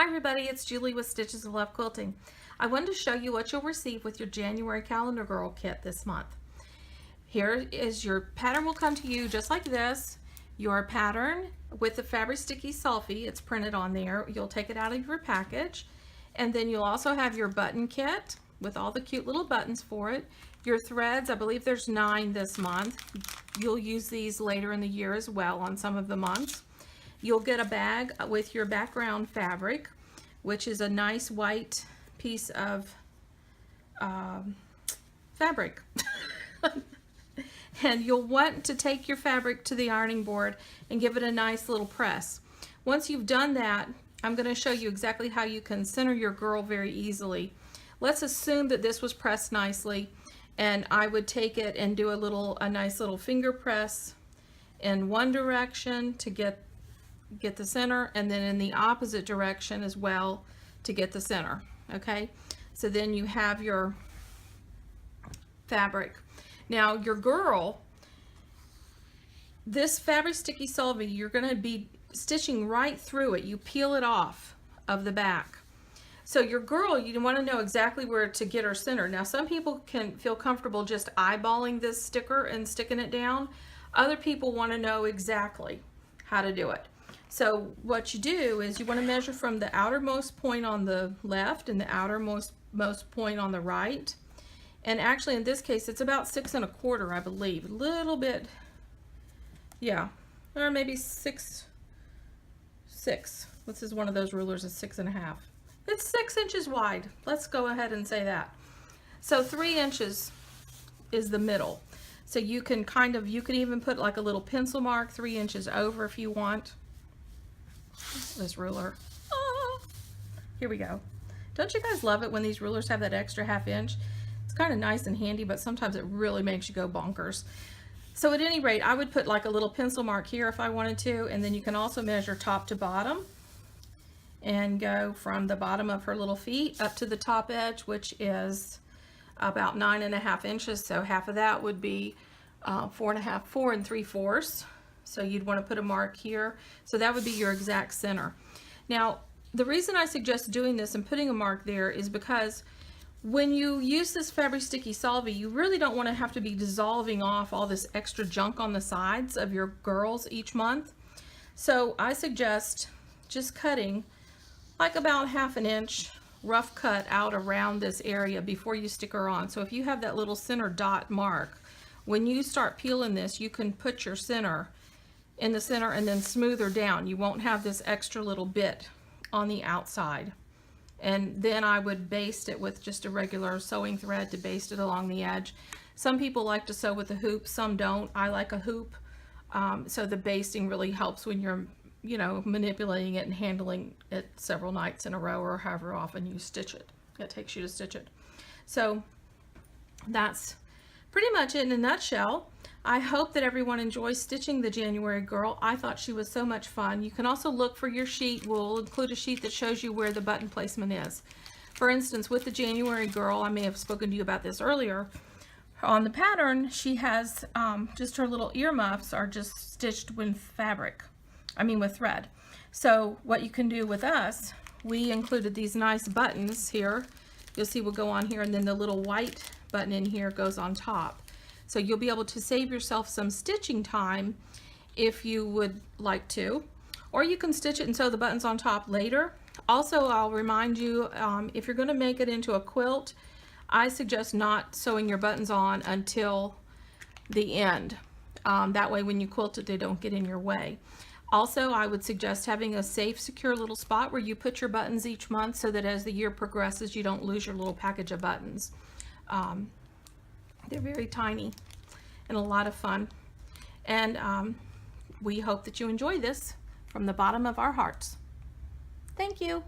Hi everybody, it's Julie with Stitches of Love Quilting. I wanted to show you what you'll receive with your January Calendar Girl kit this month. Here is your pattern will come to you just like this. Your pattern with the Fabric Sticky Selfie, it's printed on there. You'll take it out of your package. And then you'll also have your button kit with all the cute little buttons for it. Your threads, I believe there's 9 this month. You'll use these later in the year as well on some of the months. You'll get a bag with your background fabric, which is a nice white piece of fabric. And you'll want to take your fabric to the ironing board and give it a nice little press. Once you've done that, I'm going to show you exactly how you can center your girl very easily. Let's assume that this was pressed nicely, and I would take it and do a nice little finger press in one direction to get the center, and then in the opposite direction as well to get the center. Okay, so then you have your fabric. Now your girl, this Fabric Sticky Selfie, you're going to be stitching right through it. You peel it off of the back. So your girl, you want to know exactly where to get her center. Now some people can feel comfortable just eyeballing this sticker and sticking it down. Other people want to know exactly how to do it. So what you do is you want to measure from the outermost point on the left and the outermost point on the right. And actually in this case it's about 6 1/4, I believe. A little bit, yeah, or maybe 6. This is one of those rulers, is 6 1/2. It's 6 inches wide. Let's go ahead and say that. So 3 inches is the middle. So you can you can even put like a little pencil mark 3 inches over if you want. This ruler. Oh, here we go. Don't you guys love it when these rulers have that extra 1/2 inch? It's kind of nice and handy, but sometimes it really makes you go bonkers. So at any rate, I would put like a little pencil mark here if I wanted to, and then you can also measure top to bottom and go from the bottom of her little feet up to the top edge, which is about 9 1/2 inches. So half of that would be 4 3/4. So you'd want to put a mark here. So that would be your exact center. Now, the reason I suggest doing this and putting a mark there is because when you use this Fabric Sticky Selfie, you really don't want to have to be dissolving off all this extra junk on the sides of your girls each month. So I suggest just cutting like about 1/2 inch rough cut out around this area before you stick her on. So if you have that little center dot mark, when you start peeling this, you can put your center in the center and then smooth her down. You won't have this extra little bit on the outside. And then I would baste it with just a regular sewing thread to baste it along the edge. Some people like to sew with a hoop, some don't. I like a hoop. So the basting really helps when you're manipulating it and handling it several nights in a row, or however often you stitch it. It takes you to stitch it. So that's pretty much it in a nutshell. I hope that everyone enjoys stitching the January Girl. I thought she was so much fun. You can also look for your sheet. We'll include a sheet that shows you where the button placement is. For instance, with the January Girl, I may have spoken to you about this earlier. On the pattern, she has just her little earmuffs are just stitched with with thread. So what you can do with us, we included these nice buttons here. You'll see will go on here, and then the little white button in here goes on top. So you'll be able to save yourself some stitching time if you would like to, or you can stitch it and sew the buttons on top later. Also, I'll remind you, if you're going to make it into a quilt, I suggest not sewing your buttons on until the end. That way when you quilt it, they don't get in your way. Also, I would suggest having a safe, secure little spot where you put your buttons each month so that as the year progresses, you don't lose your little package of buttons. They're very tiny and a lot of fun. And we hope that you enjoy this from the bottom of our hearts. Thank you.